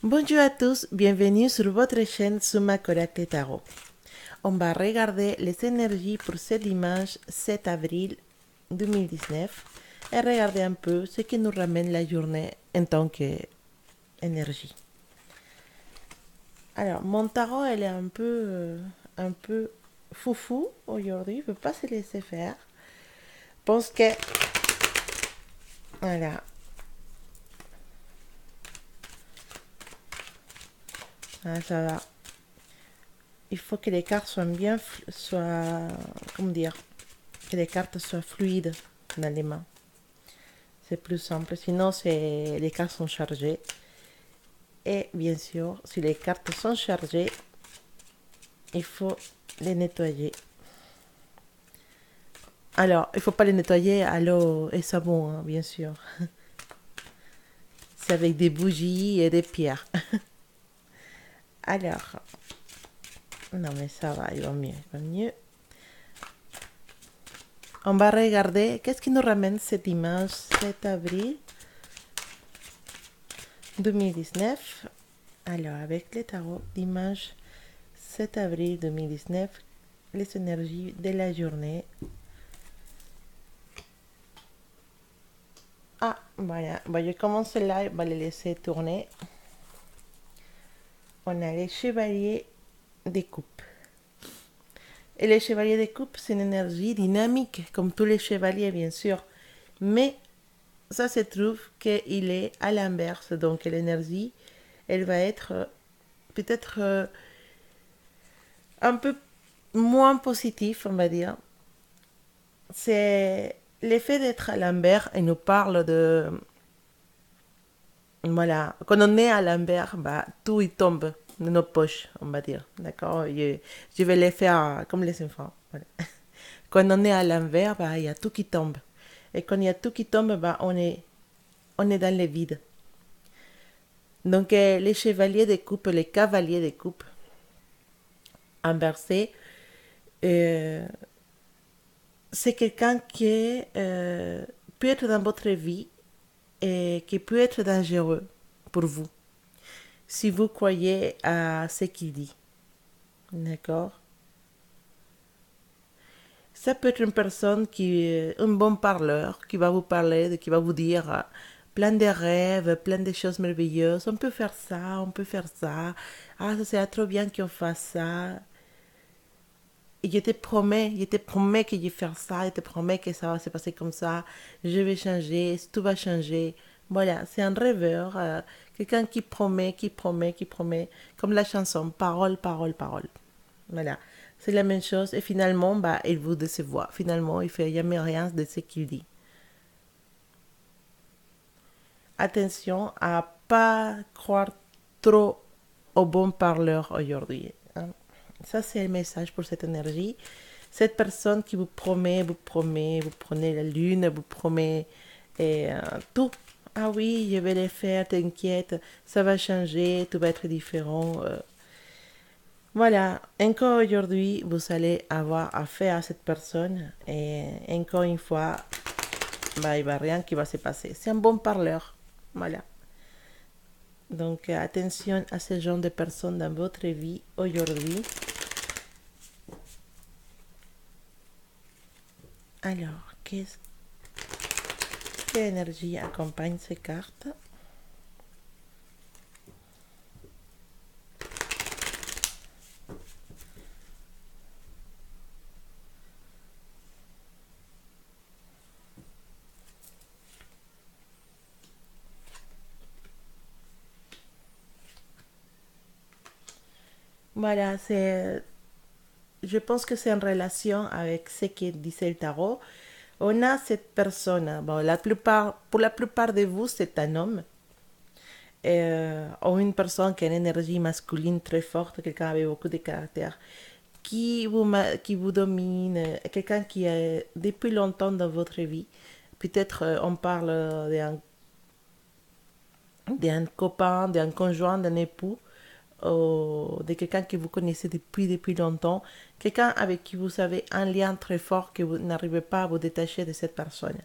Bonjour à tous, bienvenue sur votre chaîne Suma Coracle Tarot. On va regarder les énergies pour ce dimanche 7 avril 2019 et regarder un peu ce qui nous ramène la journée en tant qu'énergie. Alors, mon tarot, elle est un peu foufou aujourd'hui, je ne veux pas se laisser faire. Je pense que, voilà, ça va. Il faut que les cartes soient bien, comment dire, que les cartes soient fluides dans les mains. C'est plus simple, sinon les cartes sont chargées. Et bien sûr, si les cartes sont chargées, il faut les nettoyer. Alors, il ne faut pas les nettoyer à l'eau et savon, hein, bien sûr. C'est avec des bougies et des pierres. Alors, non mais ça va, il va mieux, il va mieux. On va regarder qu'est-ce qui nous ramène ce dimanche 7 avril 2019. Alors, avec les tarots, dimanche 7 avril 2019, les énergies de la journée. Ah, voilà. Bah, je commence là, on va les laisser tourner. On a les chevaliers des coupes. Et les chevaliers des coupes, c'est une énergie dynamique, comme tous les chevaliers, bien sûr. Mais ça se trouve qu'il est à l'inverse. Donc l'énergie, elle va être peut-être un peu moins positive, on va dire. C'est l'effet d'être à l'envers. Elle nous parle de... Voilà, quand on est à l'envers, bah, tout il tombe de nos poches, on va dire. D'accord, je vais les faire comme les enfants. Voilà. Quand on est à l'envers, bah, il y a tout qui tombe. Et quand il y a tout qui tombe, bah, on est dans le vide. Donc, les chevaliers de coupe, les cavaliers de coupe, inversés, euh, c'est quelqu'un qui peut être dans votre vie et qui peut être dangereux pour vous si vous croyez à ce qu'il dit. D'accord. Ça peut être une personne qui est un bon parleur, qui va vous parler, qui va vous dire plein de rêves, plein de choses merveilleuses. On peut faire ça, on peut faire ça. Ah, ça serait trop bien qu'on fasse ça. Et je te promets que je vais faire ça, je te promets que ça va se passer comme ça. Je vais changer, tout va changer. Voilà, c'est un rêveur, quelqu'un qui promet, qui promet, qui promet. Comme la chanson, parole, parole, parole. Voilà, c'est la même chose. Et finalement, bah, il vous décevoir. Finalement, il ne fait jamais rien de ce qu'il dit. Attention à pas croire trop au bon parleur aujourd'hui. Hein. Ça, c'est le message pour cette énergie. Cette personne qui vous promet, vous prenez la lune, vous promet tout. Ah oui, je vais le faire, t'inquiète, ça va changer, tout va être différent. Voilà, encore aujourd'hui, vous allez avoir affaire à cette personne et encore une fois, bah, il n'y a rien qui va se passer. C'est un bon parleur. Voilà. Donc, attention à ce genre de personnes dans votre vie aujourd'hui. Alors, quelle énergie accompagne ces cartes? Voilà, je pense que c'est en relation avec ce que disait le tarot. On a cette personne, bon, pour la plupart de vous, c'est un homme, ou une personne qui a une énergie masculine très forte, quelqu'un avec beaucoup de caractère, qui vous domine, quelqu'un qui est depuis longtemps dans votre vie. Peut-être on parle d'un copain, d'un conjoint, d'un époux, de quelqu'un que vous connaissez depuis longtemps, quelqu'un avec qui vous avez un lien très fort que vous n'arrivez pas à vous détacher de cette personne.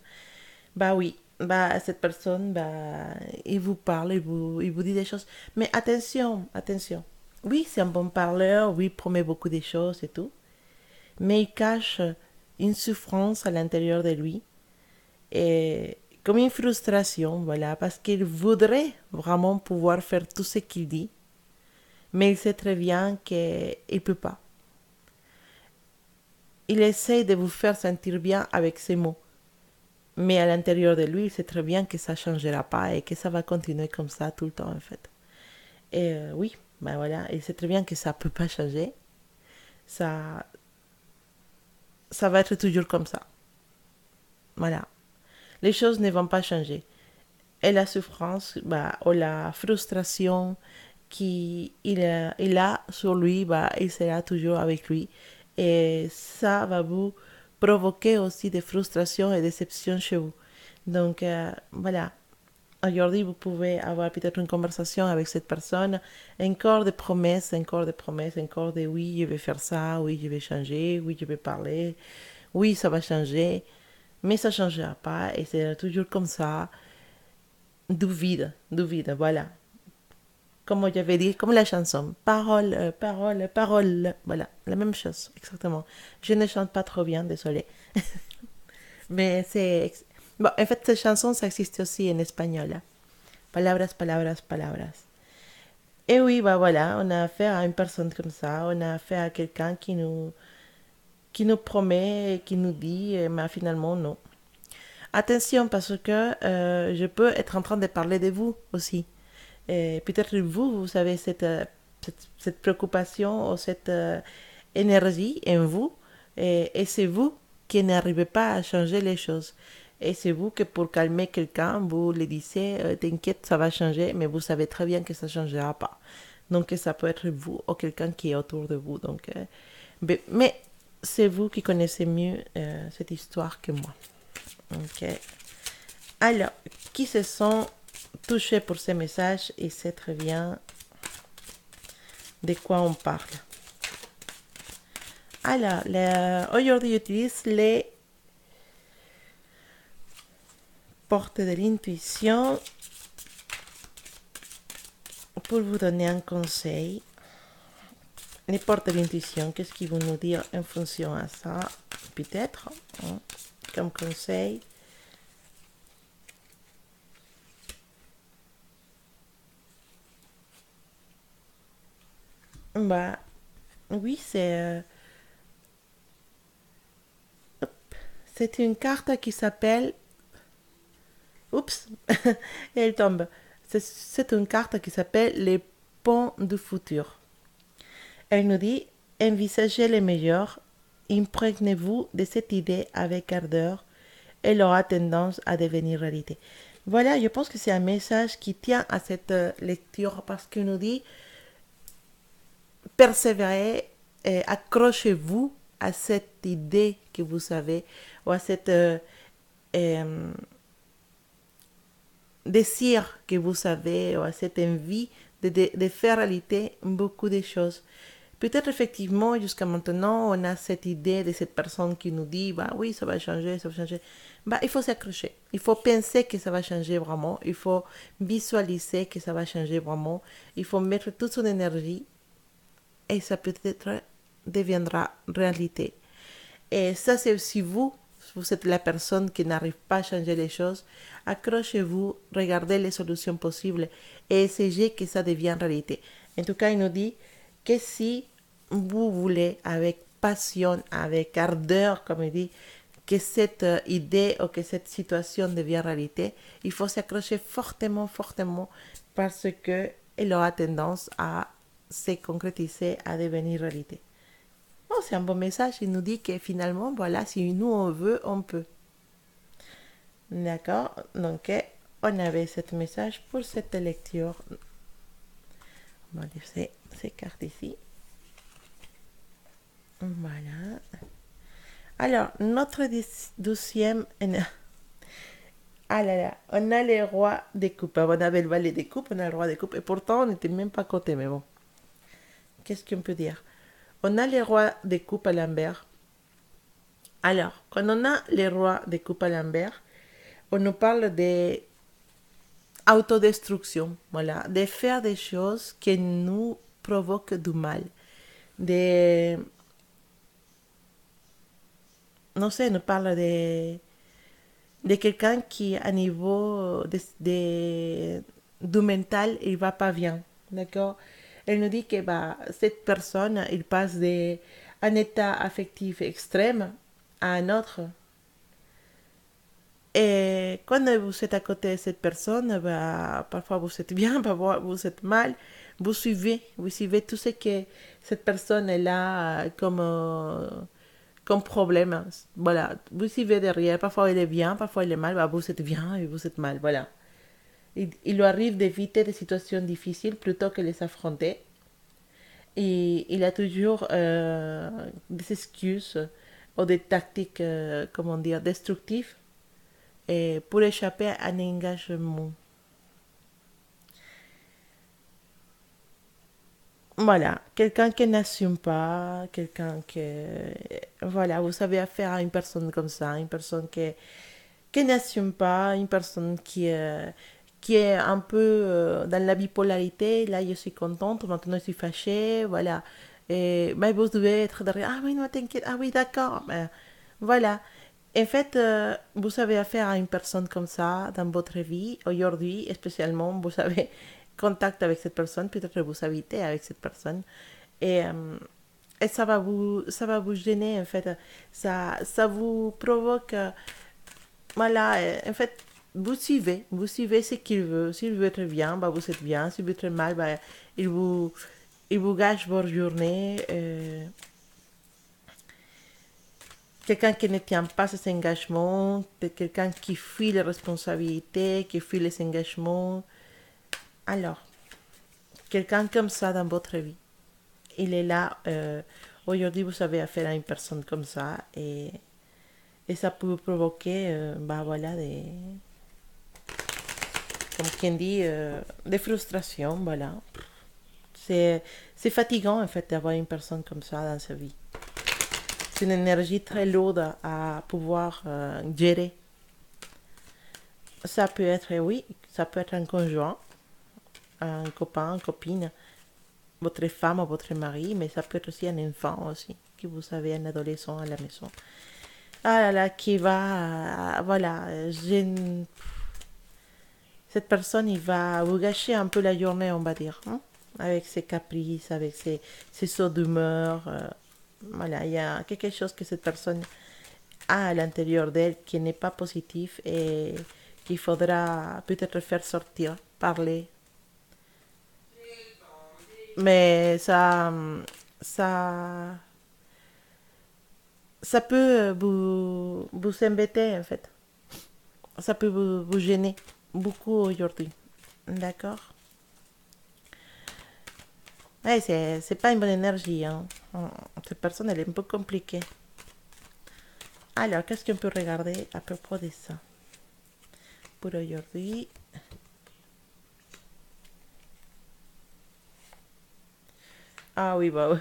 Bah oui, bah, cette personne, bah, il vous parle, il vous dit des choses. Mais attention, attention. Oui, c'est un bon parleur, oui, il promet beaucoup de choses et tout. Mais il cache une souffrance à l'intérieur de lui. Et comme une frustration, voilà, parce qu'il voudrait vraiment pouvoir faire tout ce qu'il dit. Mais il sait très bien qu'il ne peut pas. Il essaie de vous faire sentir bien avec ses mots. Mais à l'intérieur de lui, il sait très bien que ça ne changera pas et que ça va continuer comme ça tout le temps, en fait. Et oui, ben voilà, il sait très bien que ça ne peut pas changer. Ça, ça va être toujours comme ça. Voilà. Les choses ne vont pas changer. Et la souffrance, bah, ou la frustration il a sur lui, bah, il sera toujours avec lui. Et ça va vous provoquer aussi des frustrations et déceptions chez vous. Donc, voilà. Aujourd'hui, vous pouvez avoir peut-être une conversation avec cette personne, encore des promesses, encore des promesses, encore des oui, je vais faire ça, oui, je vais changer, oui, je vais parler, oui, ça va changer, mais ça ne changera pas et c'est toujours comme ça, du vide, voilà. Comme j'avais dit, comme la chanson, parole, parole, parole, voilà, la même chose, exactement. Je ne chante pas trop bien, désolé. Mais c'est... Bon, en fait, cette chanson, ça existe aussi en espagnol. Hein. Palabras, palabras, palabras. Et oui, bah voilà, on a affaire à une personne comme ça, on a affaire à quelqu'un qui nous promet, qui nous dit, mais finalement non. Attention parce que je peux être en train de parler de vous aussi. Et peut-être vous, vous avez cette préoccupation ou cette énergie en vous, et c'est vous qui n'arrivez pas à changer les choses. Et c'est vous que pour calmer quelqu'un, vous lui disiez, t'inquiète, ça va changer, mais vous savez très bien que ça ne changera pas. Donc ça peut être vous ou quelqu'un qui est autour de vous. Donc, mais c'est vous qui connaissez mieux cette histoire que moi. Ok. Alors, qui se sont touchés pour ces messages et sait très bien de quoi on parle. Alors, aujourd'hui, j'utilise les portes de l'intuition pour vous donner un conseil. Les portes de l'intuition, qu'est-ce qu'ils vont nous dire en fonction à ça, peut-être, hein, comme conseil. Bah, oui, c'est une carte qui s'appelle... Oups, elle tombe. C'est une carte qui s'appelle les ponts du futur. Elle nous dit, envisagez le meilleur, imprégnez-vous de cette idée avec ardeur, elle aura tendance à devenir réalité. Voilà, je pense que c'est un message qui tient à cette lecture parce qu'il nous dit, persévérez et accrochez-vous à cette idée que vous avez ou à cette euh, désir que vous avez ou à cette envie de faire réalité beaucoup de choses. Peut-être effectivement, jusqu'à maintenant, on a cette idée de cette personne qui nous dit, bah oui, ça va changer, ça va changer. Bah, il faut s'accrocher. Il faut penser que ça va changer vraiment. Il faut visualiser que ça va changer vraiment. Il faut mettre toute son énergie et ça peut-être deviendra réalité. Et ça, c'est aussi vous. Vous êtes la personne qui n'arrive pas à changer les choses. Accrochez-vous, regardez les solutions possibles et essayez que ça devienne réalité. En tout cas, il nous dit que si vous voulez, avec passion, avec ardeur, comme il dit, que cette idée ou que cette situation devienne réalité, il faut s'accrocher fortement, fortement, parce qu'elle aura tendance à se concrétiser, à devenir réalité. Oh, c'est un bon message. Il nous dit que finalement, voilà, si nous on veut, on peut. D'accord. Donc, on avait ce message pour cette lecture. On va laisser ces cartes ici. Voilà. Alors, notre douzième... Ah là là, on a les rois des coupes. On avait le valet des coupes, on a le roi des coupes. Et pourtant, on n'était même pas coté, mais bon. Qu'est-ce qu'on peut dire? On a les rois des coupes à l'envers. Alors, quand on a les rois des coupes à l'envers, on nous parle de autodestruction, voilà, de faire des choses qui nous provoquent du mal, de, non sais, on nous parle de quelqu'un qui, à niveau du mental, il va pas bien, d'accord. Elle nous dit que bah, cette personne, il passe d'un état affectif extrême à un autre. Et quand vous êtes à côté de cette personne, bah, parfois vous êtes bien, parfois vous êtes mal. Vous suivez tout ce que cette personne est là comme problème. Voilà, vous suivez derrière. Parfois il est bien, parfois il est mal. Bah, vous êtes bien et vous êtes mal. Voilà. Il lui arrive d'éviter des situations difficiles plutôt que les affronter. Et il a toujours des excuses ou des tactiques, comment dire, destructives et pour échapper à un engagement. Voilà, quelqu'un qui n'assume pas, quelqu'un qui... Voilà, vous savez affaire à une personne comme ça, une personne qui n'assume pas, une personne qui est un peu dans la bipolarité. Là, je suis contente, maintenant je suis fâchée, voilà. Et, mais vous devez être derrière. Ah oui, non, t'inquiète. Ah oui, d'accord. Voilà. En fait, vous avez affaire à une personne comme ça dans votre vie. Aujourd'hui, spécialement, vous avez contact avec cette personne, peut-être que vous habitez avec cette personne. Et, euh, et ça va vous gêner, en fait. Ça vous provoque voilà, en fait, vous suivez ce qu'il veut. S'il veut être bien, bah vous êtes bien. S'il veut être mal, bah, il vous, il vous gâche votre journée. Quelqu'un qui ne tient pas ses engagements, quelqu'un qui fuit les responsabilités, qui fuit les engagements. Alors, quelqu'un comme ça dans votre vie, il est là. Aujourd'hui, vous avez affaire à une personne comme ça et ça peut vous provoquer, bah voilà, comme quien dit, des frustrations, voilà. C'est fatigant en fait d'avoir une personne comme ça dans sa vie. C'est une énergie très lourde à pouvoir gérer. Ça peut être, oui, ça peut être un conjoint, un copain, une copine, votre femme ou votre mari, mais ça peut être aussi un enfant aussi, que vous avez un adolescent à la maison. Ah là là, qui va, voilà, cette personne, il va vous gâcher un peu la journée, on va dire, hein, avec ses caprices, avec ses sauts d'humeur. Voilà, il y a quelque chose que cette personne a à l'intérieur d'elle qui n'est pas positif et qu'il faudra peut-être faire sortir, parler. Mais ça, ça peut vous embêter en fait. Ça peut vous gêner beaucoup aujourd'hui. D'accord. Ouais, c'est pas une bonne énergie. Hein. Cette personne, elle est un peu compliquée. Alors, qu'est-ce qu'on peut regarder à propos de ça pour aujourd'hui? Ah oui, bah,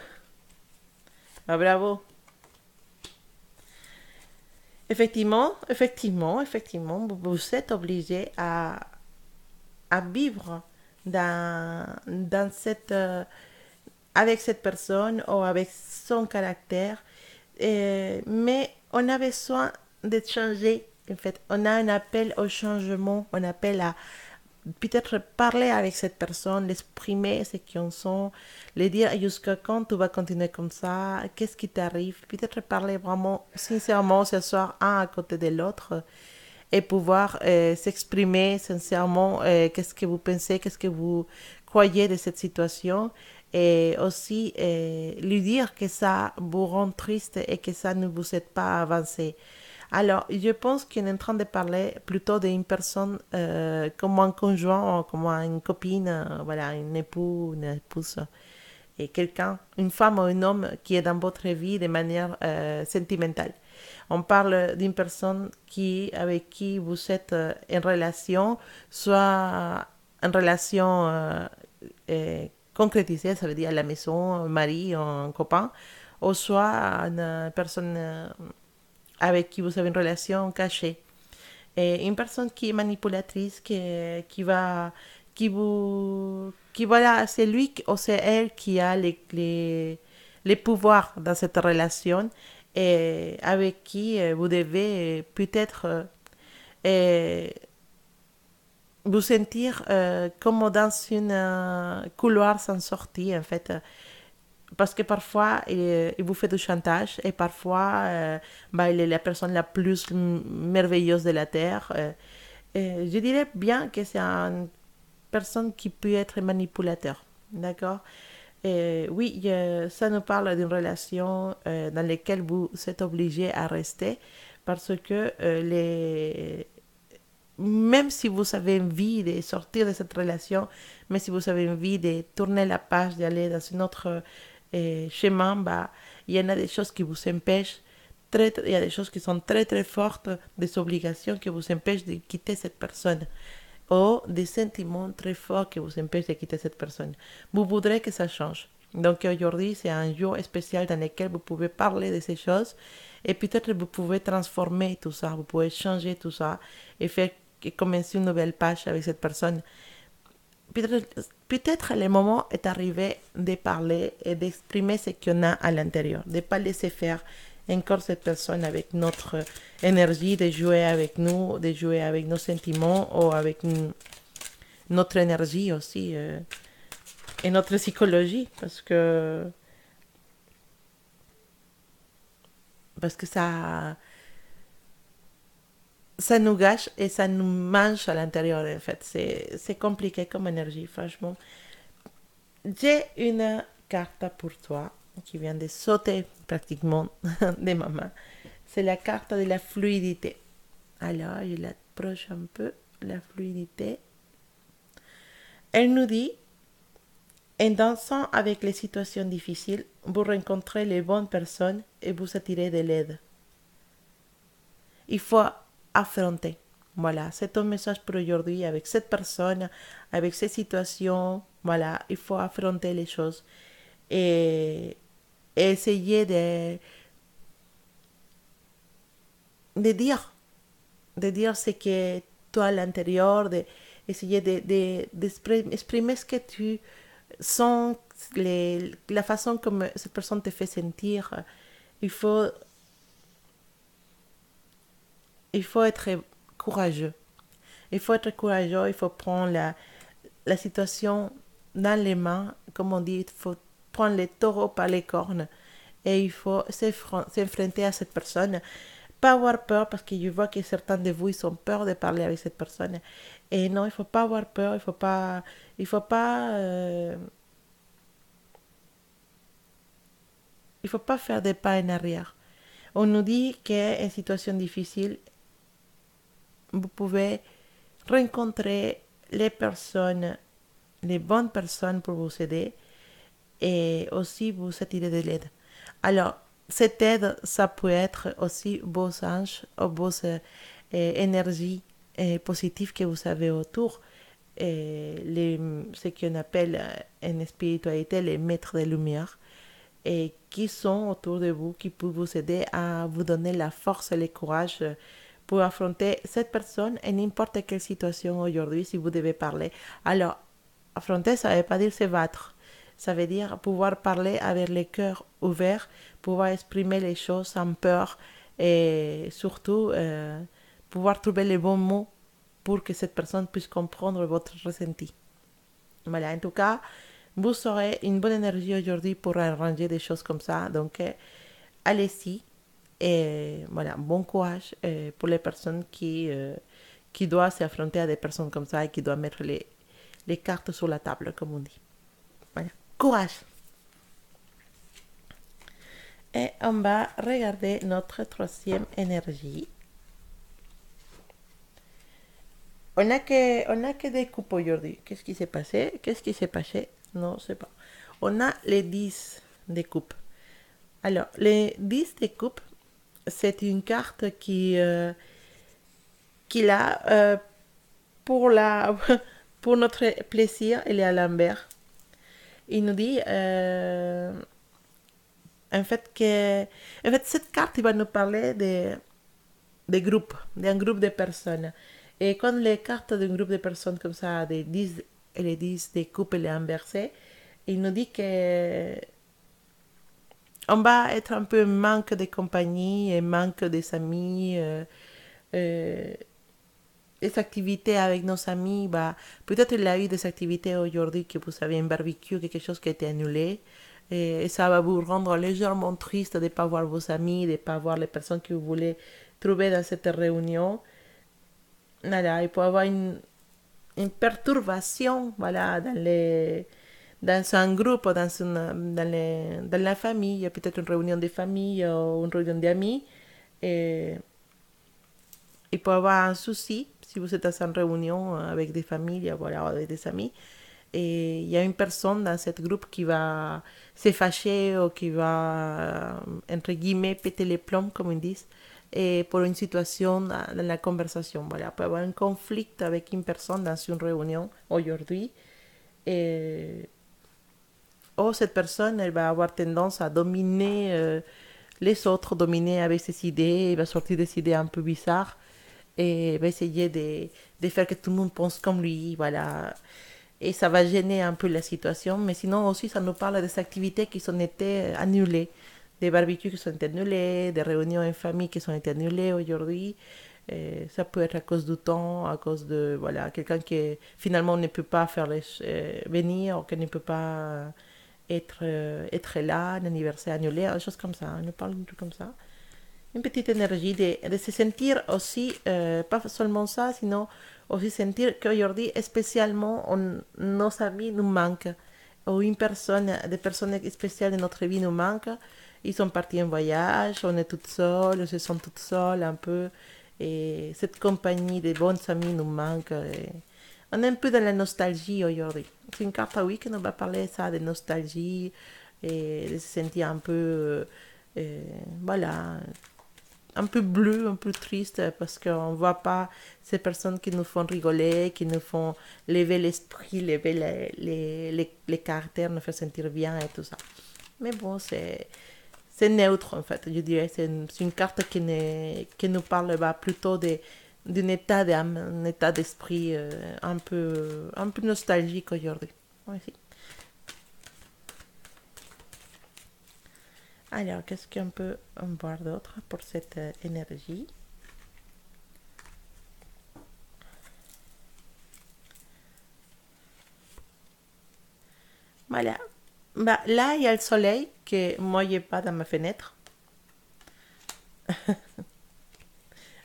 bah bravo. Effectivement, vous êtes obligé à vivre dans cette, avec cette personne ou avec son caractère. Mais on a besoin de changer. En fait, on a un appel au changement, on appelle à peut-être parler avec cette personne, l'exprimer ce qu'ils sont, les dire jusqu'à quand tu vas continuer comme ça, qu'est-ce qui t'arrive, peut-être parler vraiment sincèrement ce soir un à côté de l'autre et pouvoir s'exprimer sincèrement qu'est-ce que vous pensez, qu'est-ce que vous croyez de cette situation et aussi lui dire que ça vous rend triste et que ça ne vous aide pas à avancer. Alors, je pense qu'on est en train de parler plutôt d'une personne comme un conjoint, comme une copine, voilà, un époux, une épouse, et quelqu'un, une femme ou un homme qui est dans votre vie de manière sentimentale. On parle d'une personne avec qui vous êtes en relation, soit en relation concrétisée, ça veut dire à la maison, un mari, un copain, ou soit une personne avec qui vous avez une relation cachée. Et une personne qui est manipulatrice, voilà, c'est lui ou c'est elle qui a les pouvoirs dans cette relation et avec qui vous devez peut-être euh, vous sentir comme dans une couloir sans sortie en fait. Parce que parfois il vous fait du chantage et parfois bah, il est la personne la plus merveilleuse de la terre. Je dirais bien que c'est une personne qui peut être manipulateur, d'accord. Oui, ça nous parle d'une relation dans laquelle vous êtes obligé à rester parce que même si vous avez envie de sortir de cette relation, mais si vous avez envie de tourner la page, d'aller dans un autre chemin, bah, il y en a des choses qui vous empêchent, il y a des choses qui sont très très fortes, des obligations qui vous empêchent de quitter cette personne, ou des sentiments très forts qui vous empêchent de quitter cette personne. Vous voudrez que ça change. Donc aujourd'hui, c'est un jour spécial dans lequel vous pouvez parler de ces choses et peut-être vous pouvez transformer tout ça, vous pouvez changer tout ça et faire et commencer une nouvelle page avec cette personne. Peut-être le moment est arrivé de parler et d'exprimer ce qu'on a à l'intérieur, de ne pas laisser faire encore cette personne avec notre énergie, de jouer avec nous, de jouer avec nos sentiments ou avec notre énergie aussi et notre psychologie parce que ça nous gâche et ça nous mange à l'intérieur en fait. C'est compliqué comme énergie, franchement. J'ai une carte pour toi qui vient de sauter pratiquement de ma main. C'est la carte de la fluidité. Alors, je l'approche un peu, la fluidité. Elle nous dit, en dansant avec les situations difficiles, vous rencontrez les bonnes personnes et vous attirez de l'aide. Il faut affronter. Voilà, c'est ton message pour aujourd'hui avec cette personne, avec ces situations. Voilà, il faut affronter les choses et essayer de dire, de dire ce que toi à l'intérieur, essayer d'exprimer ce que tu sens, la façon comme cette personne te fait sentir. Il faut, il faut être courageux. Il faut être courageux, il faut prendre la situation dans les mains, comme on dit, il faut prendre les taureaux par les cornes et il faut s'enfronter à cette personne. Pas avoir peur parce que je vois que certains de vous ils ont peur de parler avec cette personne. Et non, il ne faut pas avoir peur, il faut pas faire des pas en arrière. On nous dit qu'en situation difficile, vous pouvez rencontrer les personnes, les bonnes personnes pour vous aider et aussi vous attirer de l'aide. Alors, cette aide, ça peut être aussi vos anges ou vos énergies positives que vous avez autour. Ce qu'on appelle en spiritualité les maîtres de lumière et qui sont autour de vous, qui peuvent vous aider à vous donner la force et le courage pour affronter cette personne et n'importe quelle situation aujourd'hui si vous devez parler. Alors, affronter, ça ne veut pas dire se battre. Ça veut dire pouvoir parler avec le cœur ouvert, pouvoir exprimer les choses sans peur et surtout pouvoir trouver les bons mots pour que cette personne puisse comprendre votre ressenti. Voilà, en tout cas, vous aurez une bonne énergie aujourd'hui pour arranger des choses comme ça. Donc, allez-y. Et voilà, bon courage pour les personnes qui doivent s'affronter à des personnes comme ça et qui doivent mettre les cartes sur la table, comme on dit. Voilà. Courage. Et on va regarder notre troisième énergie. On a que des coupes aujourd'hui. Qu'est-ce qui s'est passé? Qu'est-ce qui s'est passé? Non, je sais pas. On a les 10 de coupes. Alors, les 10 de coupes, c'est une carte qui a pour, pour notre plaisir, elle est à l'envers. Il nous dit en fait cette carte il va nous parler des groupes, d'un groupe de personnes. Et quand les cartes d'un groupe de personnes comme ça, des 10 et les 10 des couples, elle est inversée, il nous dit que on va être un peu manque de compagnie et manque des amis. Euh, des activités avec nos amis, bah, peut-être il y a eu des activités aujourd'hui que vous avez un barbecue, quelque chose qui a été annulé. Et ça va vous rendre légèrement triste de ne pas voir vos amis, de ne pas voir les personnes que vous voulez trouver dans cette réunion. Voilà, il peut y avoir une perturbation voilà, dans un groupe, dans la famille, peut-être une réunion de famille ou une réunion d'amis. Et il peut y avoir un souci si vous êtes dans une réunion avec des familles, voilà, avec des amis. Et il y a une personne dans ce groupe qui va se fâcher ou qui va, entre guillemets, péter les plombs, comme ils disent, et pour une situation dans la conversation. Voilà, il peut y avoir un conflit avec une personne dans une réunion aujourd'hui. Et oh, cette personne, elle va avoir tendance à dominer les autres, dominer avec ses idées, elle va sortir des idées un peu bizarres et va essayer de faire que tout le monde pense comme lui, voilà. Et ça va gêner un peu la situation, mais sinon aussi ça nous parle des activités qui sont été annulées, des barbecues qui sont été annulés, des réunions en famille qui sont été annulées aujourd'hui. Et ça peut être à cause du temps, à cause de voilà, quelqu'un qui finalement ne peut pas faire venir, ou qui ne peut pas être là, l'anniversaire annulé, des choses comme ça. On nous parle de trucs comme ça. Une petite énergie de se sentir aussi, pas seulement ça, sinon aussi sentir qu'aujourd'hui, spécialement, nos amis nous manquent, ou une personne, des personnes spéciales de notre vie nous manquent. Ils sont partis en voyage, on est toutes seules, on se sent toutes seules un peu, et cette compagnie de bons amis nous manque. Et on est un peu dans la nostalgie aujourd'hui. C'est une carte à oui qui nous va parler ça, de nostalgie, et de se sentir un peu, voilà, un peu bleu, un peu triste, parce qu'on ne voit pas ces personnes qui nous font rigoler, qui nous font lever l'esprit, lever les caractères, nous faire sentir bien et tout ça. Mais bon, c'est neutre en fait, je dirais. C'est une carte qui nous parle bah, plutôt d'un état d'âme, un état d'esprit un peu nostalgique aujourd'hui. Merci. Alors, qu'est-ce qu'on peut voir d'autre pour cette énergie? Voilà. Bah, là, il y a le soleil que moi, je n'ai pas dans ma fenêtre.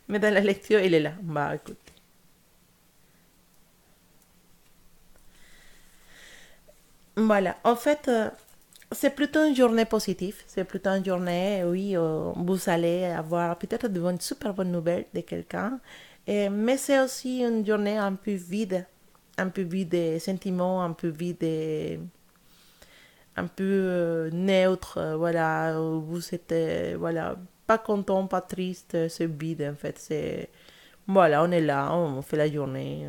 Mais dans la lecture, il est là. Bah, écoute. Voilà. En fait, c'est plutôt une journée positive. C'est plutôt une journée, oui, vous allez avoir peut-être de bonnes, super bonnes nouvelles de quelqu'un. Mais c'est aussi une journée un peu vide de sentiments, un peu vide de, un peu neutre, voilà, où vous êtes, voilà, pas content, pas triste, c'est vide en fait. C'est, voilà, on est là, on fait la journée.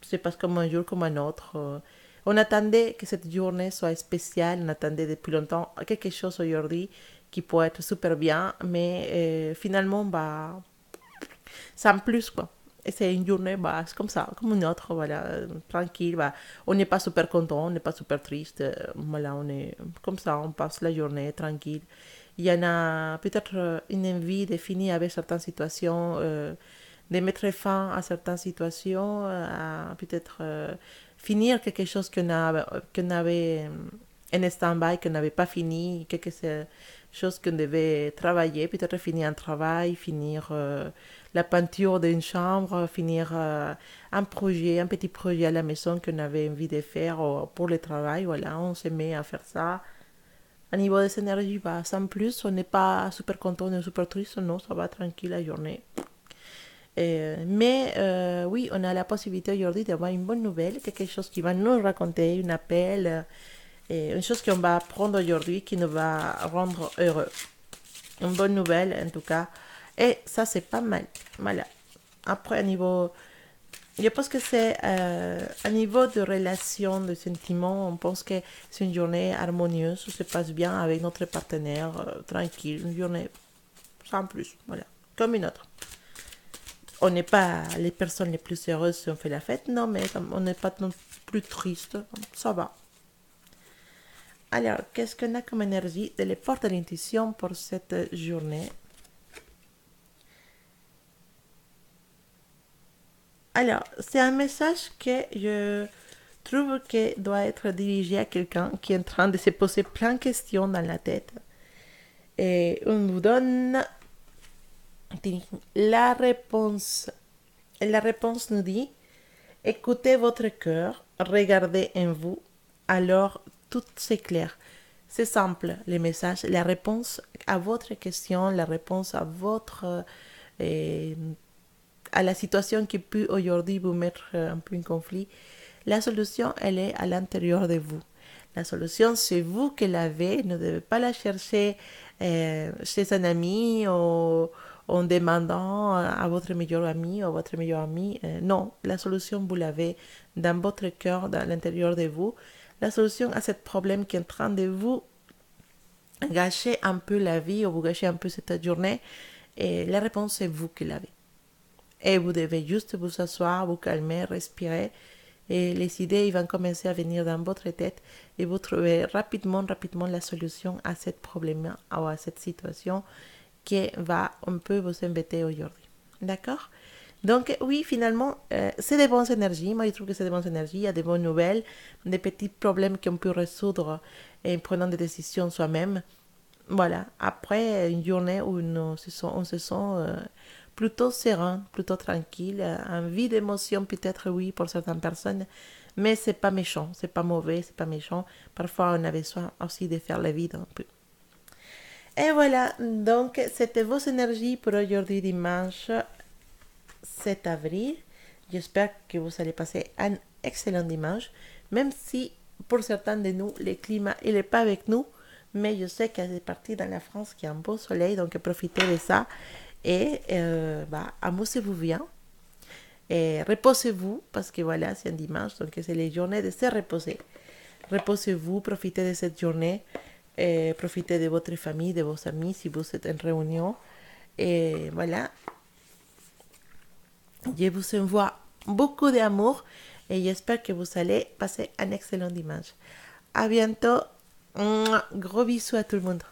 C'est parce comme un jour comme un autre. On attendait que cette journée soit spéciale, on attendait depuis longtemps quelque chose aujourd'hui qui peut être super bien, mais finalement, bah, sans plus, quoi. Et c'est une journée, bah, c'est comme ça, comme une autre, voilà, tranquille, bah, on n'est pas super content, on n'est pas super triste, voilà, on est comme ça, on passe la journée tranquille. Il y en a peut-être une envie de finir avec certaines situations, de mettre fin à certaines situations, à peut-être finir quelque chose qu'on avait en stand-by, qu'on n'avait pas fini, quelque chose qu'on devait travailler, peut-être finir un travail, finir la peinture d'une chambre, finir un projet, un petit projet à la maison qu'on avait envie de faire pour le travail, voilà, on se met à faire ça. À niveau des énergies, bah, sans plus, on n'est pas super content, on est super triste, non, ça va tranquille la journée. Mais oui, on a la possibilité aujourd'hui d'avoir une bonne nouvelle, quelque chose qui va nous raconter, un appel, une chose qu'on va apprendre aujourd'hui qui nous va rendre heureux. Une bonne nouvelle en tout cas. Et ça, c'est pas mal. Voilà. Après, à niveau. Je pense que c'est à niveau de relation, de sentiments, on pense que c'est une journée harmonieuse, ça se passe bien avec notre partenaire, tranquille, une journée sans plus, voilà, comme une autre. on n'est pas les personnes les plus heureuses si on fait la fête, non, mais on n'est pas non plus triste, ça va. Alors, qu'est-ce qu'on a comme énergie de les portes de l'intuition pour cette journée? Alors, c'est un message que je trouve que doit être dirigé à quelqu'un qui est en train de se poser plein de questions dans la tête. Et on vous donne la réponse. Et la réponse nous dit, écoutez votre cœur, regardez en vous, alors tout c'est clair. C'est simple, les messages, la réponse à votre question, la réponse à votre à la situation qui peut aujourd'hui vous mettre un peu en conflit. La solution, elle est à l'intérieur de vous. La solution, c'est vous qui l'avez. Ne devez pas la chercher chez un ami ou en demandant à votre meilleur ami ou à votre meilleur ami. Non, la solution, vous l'avez dans votre cœur, dans l'intérieur de vous. La solution à ce problème qui est en train de vous gâcher un peu la vie ou vous gâcher un peu cette journée, et la réponse, c'est vous qui l'avez. Et vous devez juste vous asseoir, vous calmer, respirer. Et les idées ils vont commencer à venir dans votre tête et vous trouvez rapidement la solution à ce problème ou à cette situation qui va un peu vous embêter aujourd'hui. D'accord? Donc oui, finalement, c'est des bonnes énergies. Moi, je trouve que c'est des bonnes énergies. Il y a des bonnes nouvelles, des petits problèmes qu'on peut résoudre en prenant des décisions soi-même. Voilà. Après une journée où on se sent plutôt serein, plutôt tranquille, un vide d'émotion peut-être oui pour certaines personnes, mais c'est pas méchant, c'est pas mauvais, c'est pas méchant. Parfois on a besoin aussi de faire le vide un peu. Et voilà, donc c'était vos énergies pour aujourd'hui dimanche 7 avril. J'espère que vous allez passer un excellent dimanche, même si pour certains de nous, le climat il n'est pas avec nous, mais je sais qu'il y a des parties dans la France qui ont un beau soleil, donc profitez de ça et amusez-vous bien et reposez-vous parce que voilà, c'est un dimanche, donc c'est les journées de se reposer. Reposez-vous, profitez de cette journée, et profitez de votre famille, de vos amis si vous êtes en réunion. Et voilà, je vous envoie beaucoup d'amour et j'espère que vous allez passer un excellent dimanche. À bientôt. Gros bisous à tout le monde.